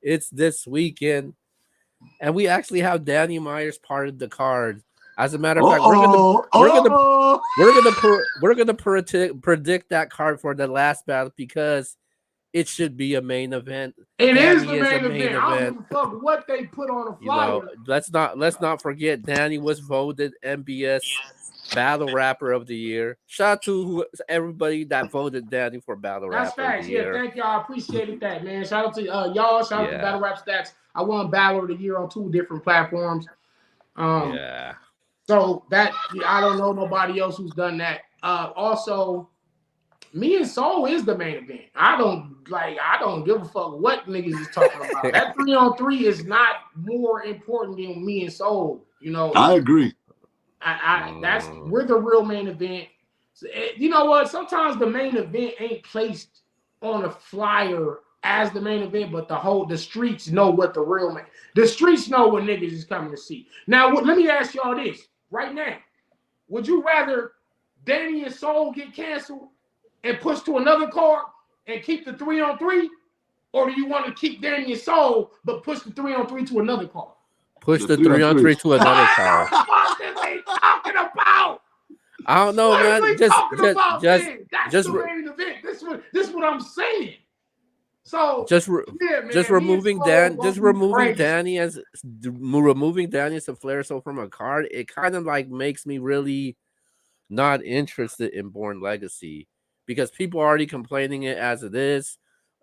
It's this weekend, and we actually have Danny Myers part of the card. As a matter of fact, we're gonna predict that card for the last battle because it should be a main event. It is Danny the is a main main event. I don't event. give a fuck what they put on the You know, flyer. let's not forget Danny was voted MBS Battle Rapper of the Year. Shout out to everybody that voted Danny for Battle That's Rapper of the facts. Yeah, Year. thank y'all. I appreciated that, man. Shout out to y'all. Shout out to Yeah, Battle Rap Stats. I won Battle of the Year on 2 different platforms. yeah. So that I don't know nobody else who's done that. Also, me and Soul is the main event. I don't give a fuck what niggas is talking about. That 3-on-3 is not more important than me and Soul. You know, I agree. We're the real main event. So, you know what? Sometimes the main event ain't placed on a flyer as the main event, but the streets know what the real man. The streets know what niggas is coming to see. Now, let me ask y'all this right now: would you rather Danny and Soul get canceled and pushed to another card and keep the 3-on-3, or do you want to keep Danny and Soul but push the 3-on-3 to another card? Push the 3-on-3 to another card. What the fuck are they talking about? I don't know, man. That's the main event. This what I'm saying. So removing Danny as a Flair Soul from a card. It kind of like makes me really not interested in Born Legacy because people are already complaining it as it is.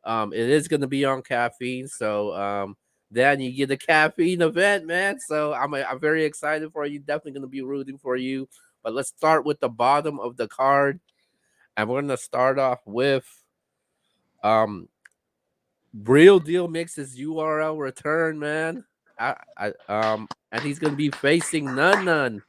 It is going to be on caffeine, so then you get a caffeine event, man. So I'm very excited for you. Definitely going to be rooting for you. But let's start with the bottom of the card, and we're going to start off with Real Deal makes his URL return, man. And he's going to be facing None.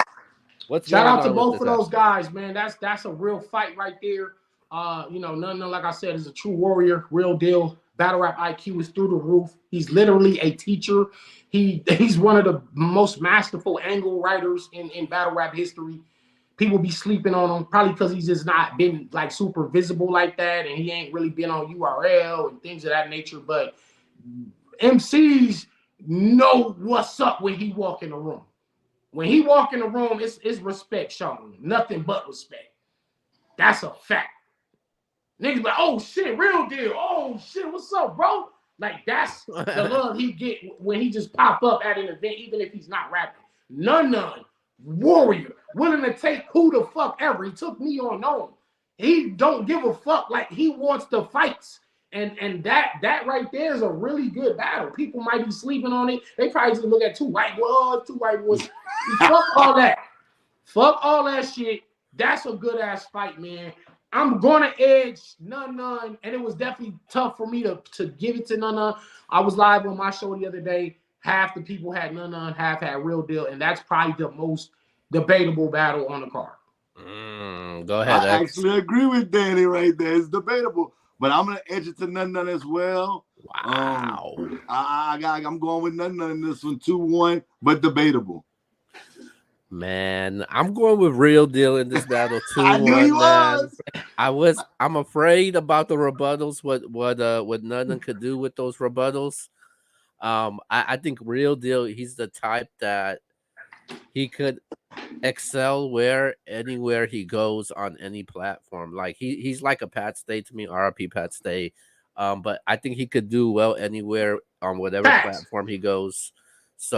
Shout out to both of those guys, man. That's a real fight right there. None, like I said, is a true warrior. Real Deal. Battle rap IQ is through the roof. He's literally a teacher. He's one of the most masterful angle writers in battle rap history. People be sleeping on him probably because he's just not been like super visible like that, and he ain't really been on URL and things of that nature. But MCs know what's up when he walk in the room. When he walk in the room, it's respect shown. Nothing but respect. That's a fact. Niggas like, oh shit, Real Deal. Oh shit, what's up, bro? Like that's the love he get when he just pop up at an event, even if he's not rapping. None. Warrior, willing to take who the fuck ever. He took me on known. He don't give a fuck. Like he wants the fights. And that right there is a really good battle. People might be sleeping on it. They probably just look at two white boys. Fuck all that. Fuck all that shit. That's a good ass fight, man. I'm gonna edge None, and it was definitely tough for me to give it to None. I was live on my show the other day. Half the people had None, half had Real Deal, and that's probably the most debatable battle on the card. Go ahead. I actually agree with Danny right there. It's debatable, but I'm gonna edge it to None as well. Wow. I'm going with None in this one, 2-1, but debatable. Man, I'm going with Real Deal in this battle too. I knew he was. I'm afraid about the rebuttals. What None could do with those rebuttals. I think Real Deal. He's the type that he could excel anywhere he goes on any platform. Like he's like a Pat Stay to me, RIP Pat Stay. But I think he could do well anywhere on whatever platform he goes. So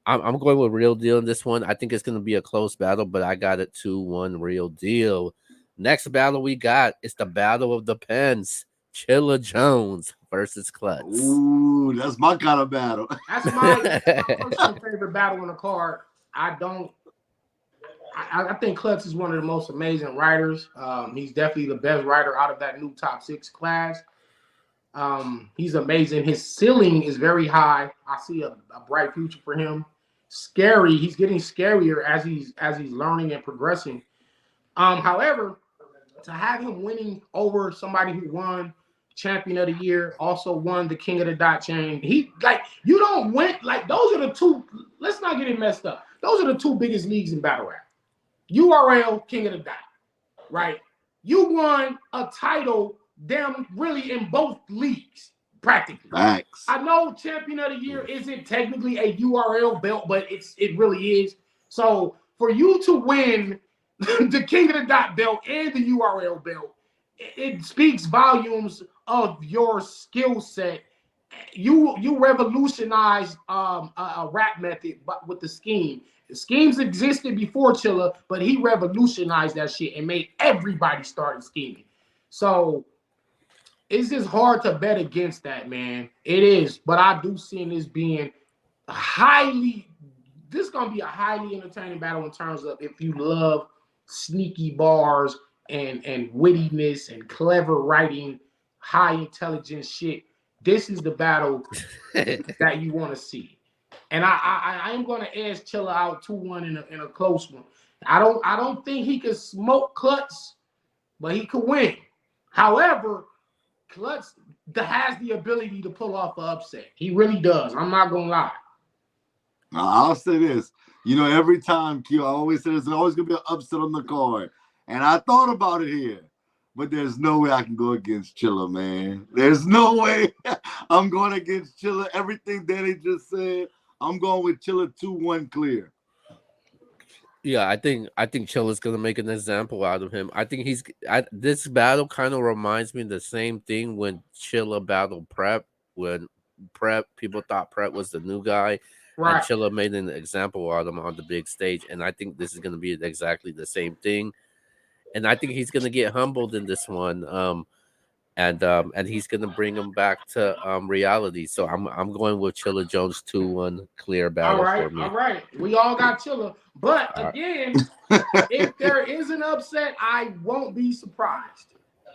I'm going with Real Deal in this one. I think it's going to be a close battle, but I got it 2-1 Real Deal. Next battle we got is the Battle of the Pens. Chilla Jones versus Klutz. Ooh, that's my kind of battle. That's my personal favorite battle on the card. I think Klutz is one of the most amazing writers. He's definitely the best writer out of that new top 6 class. He's amazing. His ceiling is very high. I see a bright future for him. Scary. He's getting scarier as he's learning and progressing. However, to have him winning over somebody who won Champion of the Year, also won the King of the Dot Chain. You don't win. Like, those are the two. Let's not get it messed up. Those are the two biggest leagues in battle rap. URL, King of the Dot, right? You won a title, damn, really in both leagues. practically. Facts. I know Champion of the Year isn't technically a URL belt, but it really is. So for you to win the King of the Dot belt and the URL belt, it speaks volumes of your skill set. You revolutionized a rap method, but with the scheme. The schemes existed before Chilla, but he revolutionized that shit and made everybody start scheming. So it's just hard to bet against that, man. It is, but I do see this being this is gonna be a highly entertaining battle in terms of if you love sneaky bars and wittiness and clever writing, high intelligence shit. This is the battle that you want to see. And I am going to edge Chilla out 2-1 in a close one. I don't think he can smoke Klutz, but he could win. However, Klutz has the ability to pull off an upset. He really does. I'm not going to lie. I'll say this. You know, every time, Q, I always say there's always going to be an upset on the card. And I thought about it here. But there's no way I can go against Chilla, man. There's no way I'm going against Chilla. Everything Danny just said, I'm going with Chilla 2-1 clear. Yeah, I think Chilla's gonna make an example out of him. I think this battle kind of reminds me of the same thing when Chilla battled Prep. When people thought Prep was the new guy, right, and Chilla made an example out of him on the big stage. And I think this is gonna be exactly the same thing. And I think he's gonna get humbled in this one. And he's gonna bring him back to reality. So I'm going with Chilla Jones 2-1 clear battle for me. All right, we all got Chilla, but again, if there is an upset, I won't be surprised.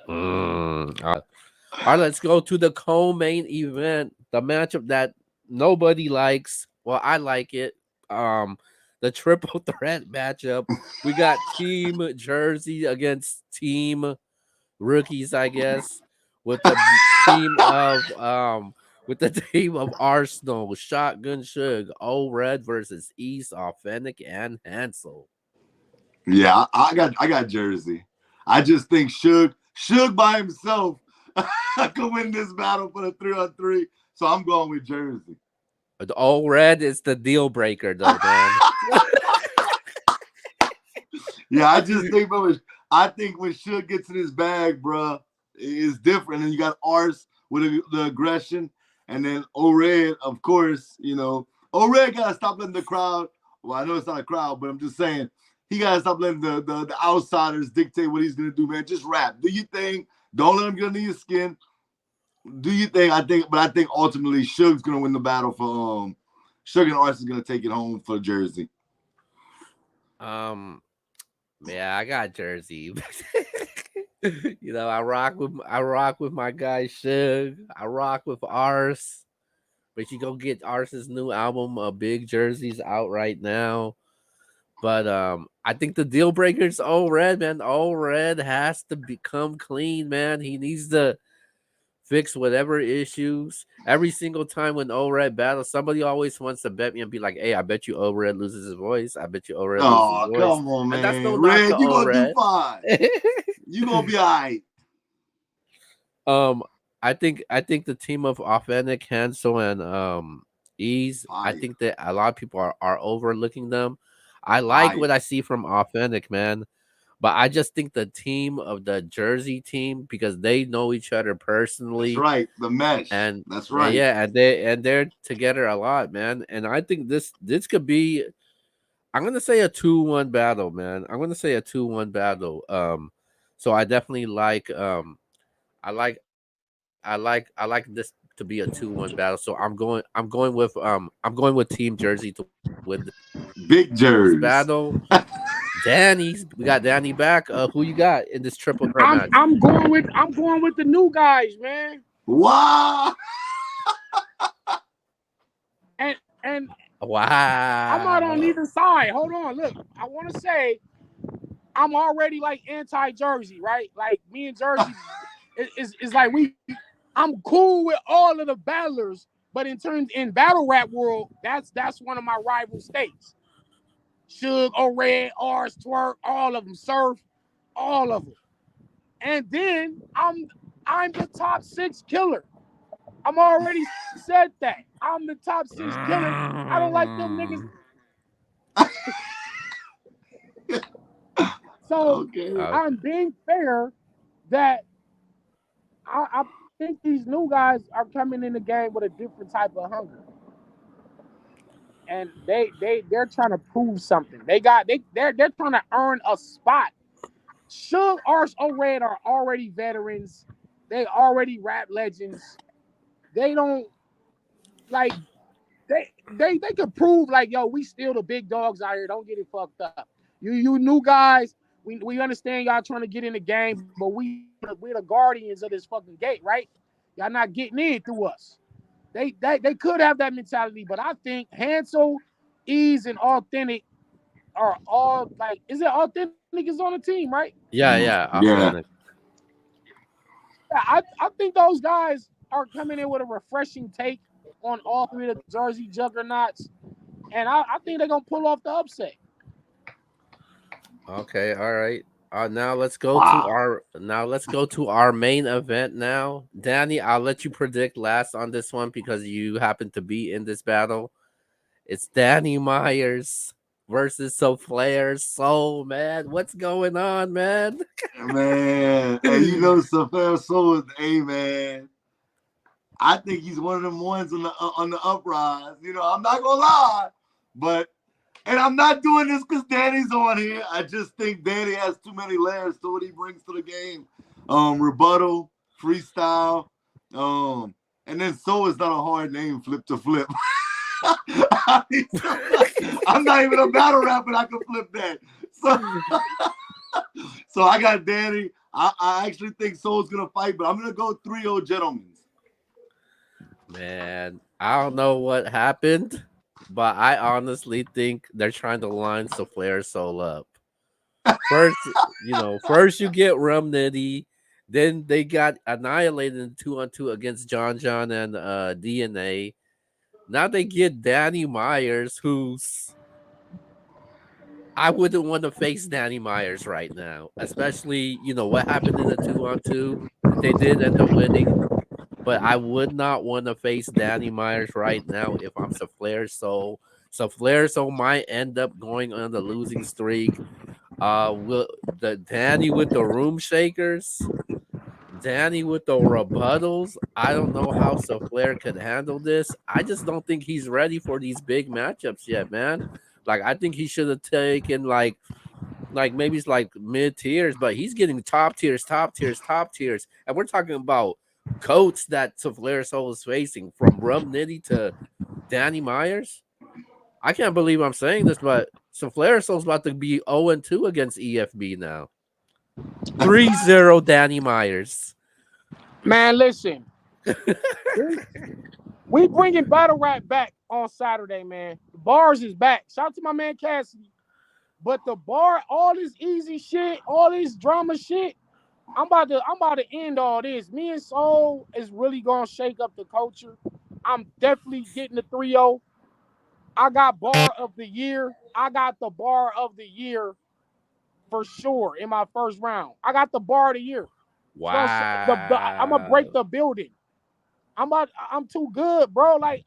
All right, let's go to the co-main event, the matchup that nobody likes. Well, I like it. The triple threat matchup. We got Team Jersey against Team Rookies, I guess, with the team of Arsenal, Shotgun Suge, O-Red versus East, Authentic, and Hansel. Yeah, I got Jersey. I just think Suge by himself could win this battle for the 3-on-3. So I'm going with Jersey. The O-Red is the deal breaker, though, man. Yeah, I just think, I think when Suge gets in his bag, bro, it's different. And you got Ars with the aggression, and then O-Red, of course, you know, O-Red gotta stop letting the crowd. Well, I know it's not a crowd, but I'm just saying he gotta stop letting the outsiders dictate what he's gonna do, man. Just rap. Do your thing. Don't let him get under your skin. Do you think? I think ultimately Suge's gonna win the battle for Suge and Ars is gonna take it home for Jersey. Yeah, I got Jersey. You know, I rock with my guy Suge. I rock with Ars. But you go get Ars's new album, Big Jersey's out right now. But I think the deal breaker's O-Red, man. O-Red has to become clean, man. He needs to fix whatever issues. Every single time when O-Red battles, somebody always wants to bet me and be like, "Hey, I bet you O-Red loses his voice. I bet you O-Red loses his voice." Oh, come on, man. And that's no Red, knock to you gonna O-Red. do fine. You gonna be all right. I think the team of Authentic, Hansel, and Ease, I think that a lot of people are overlooking them. I like what I see from Authentic, man. But I just think the team of the Jersey team, because they know each other personally. That's right. The mesh. And that's right. Yeah, and they're together a lot, man. And I think this could be, I'm gonna say a 2-1 battle, man. I'm gonna say a 2-1 battle. So I definitely like I like this to be a 2-1 battle. So I'm going with Team Jersey to win Big Jersey battle. We got Danny back. Who you got in this triple threat match? I'm going with the new guys, man. Wow. and wow. I'm not on either side. Hold on, look. I want to say I'm already like anti-Jersey, right? Like me and Jersey is like I'm cool with all of the battlers, but in battle rap world, that's one of my rival states. Suge, O-Red, Ars, Twerk, all of them, Surf, all of them. And then I'm the top 6 killer. I'm already said that. I'm the top 6 killer. I don't like them niggas. So Okay. I'm being fair that I think these new guys are coming in the game with a different type of hunger. And they're trying to prove something. They're trying to earn a spot. Suge, Arse, O-Red are already veterans. They already rap legends. They don't like they could prove like, yo, we still the big dogs out here. Don't get it fucked up. You new guys, we understand y'all trying to get in the game, but we're the guardians of this fucking gate, right? Y'all not getting in through us. They could have that mentality, but I think Hansel, Ease, and Authentic are all like, is it Authentic is on the team, right? Yeah, Yeah. authentic. Yeah, I think those guys are coming in with a refreshing take on all three of the Jersey juggernauts, and I think they're gonna pull off the upset. Okay, all right. Now let's go to Wow. our main event now. Danny, I'll let you predict last on this one because you happen to be in this battle. It's Danny Myers versus Flair Soul, man. What's going on, man? Man. Hey, you know, Safar Soul is man. I think he's one of them ones on the uprise. You know, I'm not gonna lie, but and I'm not doing this because Danny's on here. I just think Danny has too many layers to what he brings to the game. Rebuttal, freestyle, and then Soul is not a hard name, flip to flip. I'm not even a battle rapper. I can flip that. So I got Danny. I actually think Soul's gonna fight, but I'm gonna go 3-0 gentlemen. Man, I don't know what happened, but I honestly think they're trying to line Flair Soul up. First you get Rum Nitty, then they got annihilated in 2-on-2 against John and DNA. Now they get Danny Myers, who's I wouldn't want to face Danny Myers right now, especially what happened in the 2-on-2. They did end up winning, but I would not want to face Danny Myers right now if I'm Flair Soul. So Flair Soul might end up going on the losing streak. Will the Danny with the room shakers, Danny with the rebuttals. I don't know how Flair could handle this. I just don't think he's ready for these big matchups yet, man. Like I think he should have taken like maybe it's like mid tiers, but he's getting top tiers, and we're talking about coats that Flair Soul is facing from Rum Nitty to Danny Myers. I can't believe I'm saying this, but Flair Soul's about to be 0-2 against EFB now. 3-0 Danny Myers. Man, listen, we bringing battle rap back on Saturday, man. The bars is back. Shout out to my man Cassidy. But the bar, all this easy shit, all this drama shit, I'm about to end all this. Me and Soul is really gonna shake up the culture. I'm definitely getting the 3-0. I got bar of the year. I got the bar of the year for sure in my first round. I got the bar of the year. I'm gonna break Wow. the building. I'm too good, bro. Like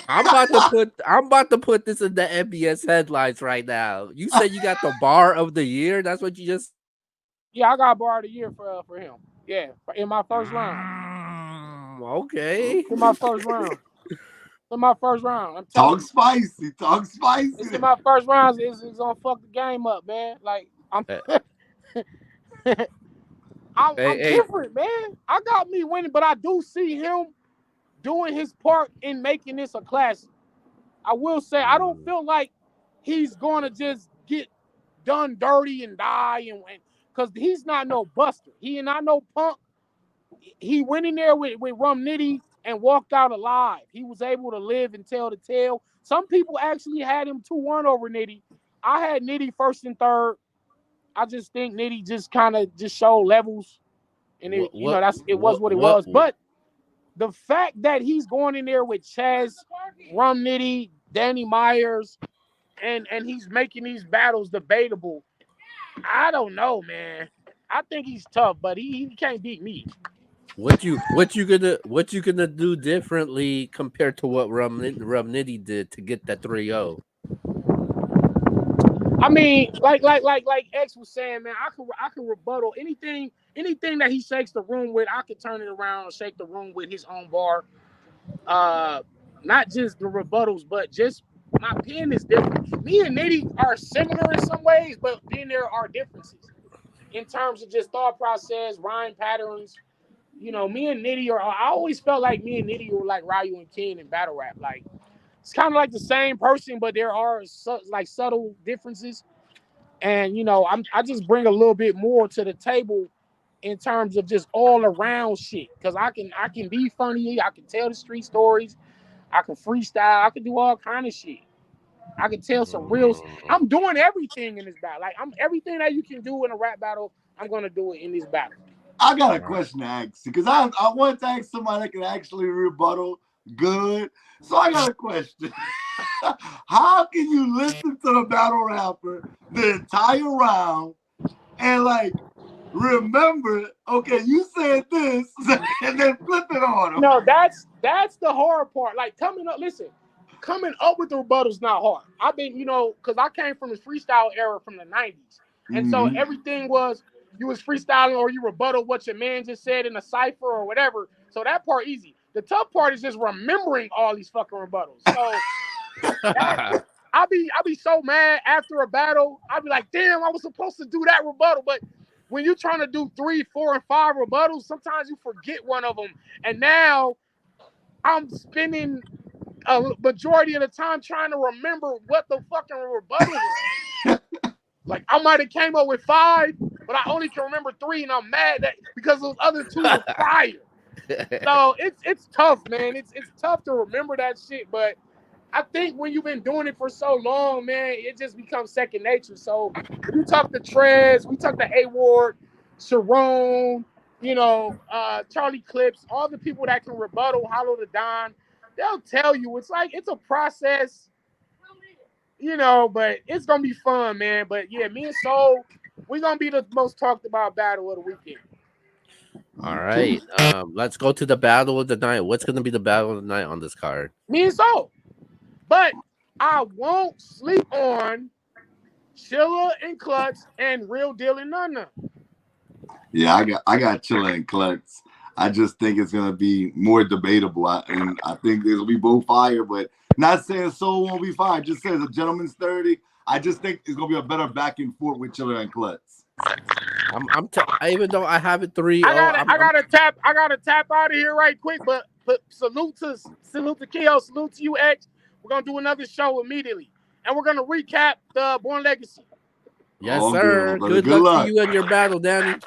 I'm about to put this in the MBS headlines right now. You said you got the bar of the year. That's what you just yeah, I got bar of the year for him. Yeah, in my first round. okay. In my first round. In my first round. I'm telling Talk you. spicy. Talk It's spicy. in my first round. It's gonna fuck the game up, man. Like I'm Hey, I'm hey, different, man. I got me winning, but I do see him doing his part in making this a classic. I will say I don't feel like he's gonna just get done dirty and die and because he's not no buster. He not no punk. He went in there with Rum Nitty and walked out alive. He was able to live and tell the tale. Some people actually had him 2-1 over Nitty. I had Nitty first and third. I just think Nitty just kind of just showed levels, and what what it was what what it what was. But the fact that he's going in there with Chaz, Rum Nitty, Danny Myers, and he's making these battles debatable, I don't know, man. I think he's tough, but he can't beat me. What you gonna do differently compared to what Nitty did to get that 3-0? I mean, like X was saying, man, I can rebuttal anything that he shakes the room with. I can turn it around and shake the room with his own bar. Not just the rebuttals, but just my pen is different. Me and Nitty are similar in some ways, but then there are differences in terms of just thought process, rhyme patterns. You know, me and Nitty I always felt like me and Nitty were like Ryu and Ken in battle rap. Like, it's kind of like the same person, but there are like subtle differences. And you know, I just bring a little bit more to the table in terms of just all around shit. Cause I can be funny, I can tell the street stories, I can freestyle, I can do all kind of shit. I can tell some real. I'm doing everything in this battle. Like, I'm everything that you can do in a rap battle, I'm gonna do it in this battle. I got a question to ask you because I want to ask somebody that can actually rebuttal good. So I got a question. How can you listen to the battle rapper the entire round and like remember, okay, you said this and then flip it on him? No, that's the hard part. Like, coming up with the rebuttal is not hard. I've been, you know, because I came from the freestyle era from the 90s. And so everything was, you was freestyling or you rebuttal what your man just said in a cipher or whatever. So that part easy. The tough part is just remembering all these fucking rebuttals. So I'll be so mad after a battle. I'll be like, damn, I was supposed to do that rebuttal. But when you're trying to do 3, 4, and 5 rebuttals, sometimes you forget one of them. And now I'm spending a majority of the time trying to remember what the fucking rebuttal was. Like, I might have came up with 5, but I only can remember 3, and I'm mad that because those other 2 were fire. So it's tough, man. It's tough to remember that shit, but I think when you've been doing it for so long, man, it just becomes second nature. So we talk to Trez, we talk to A-Ward, Sharon, you know, Charlie Clips, all the people that can rebuttal, Hollow the Don, they'll tell you it's like it's a process, you know, but it's gonna be fun, man. But yeah, me and Soul, we're gonna be the most talked about battle of the weekend. All right. Let's go to the battle of the night. What's gonna be the battle of the night on this card? Me and Soul. But I won't sleep on Chilla and Clutch and Real Deal and Nana. Yeah, I got Chilla and Clutch. I just think it's gonna be more debatable, and I think it'll be both fire. But not saying Soul won't be fire. Just says a gentleman's 30. I just think it's gonna be a better back and forth with Chilla and Clutch. Even though I have it 3-0, I gotta tap out of here right quick. But salute to Keo, salute to you, X. We're gonna do another show immediately, and we're gonna recap the Born Legacy. Yes, sir. Good luck to you and your battle, Danny.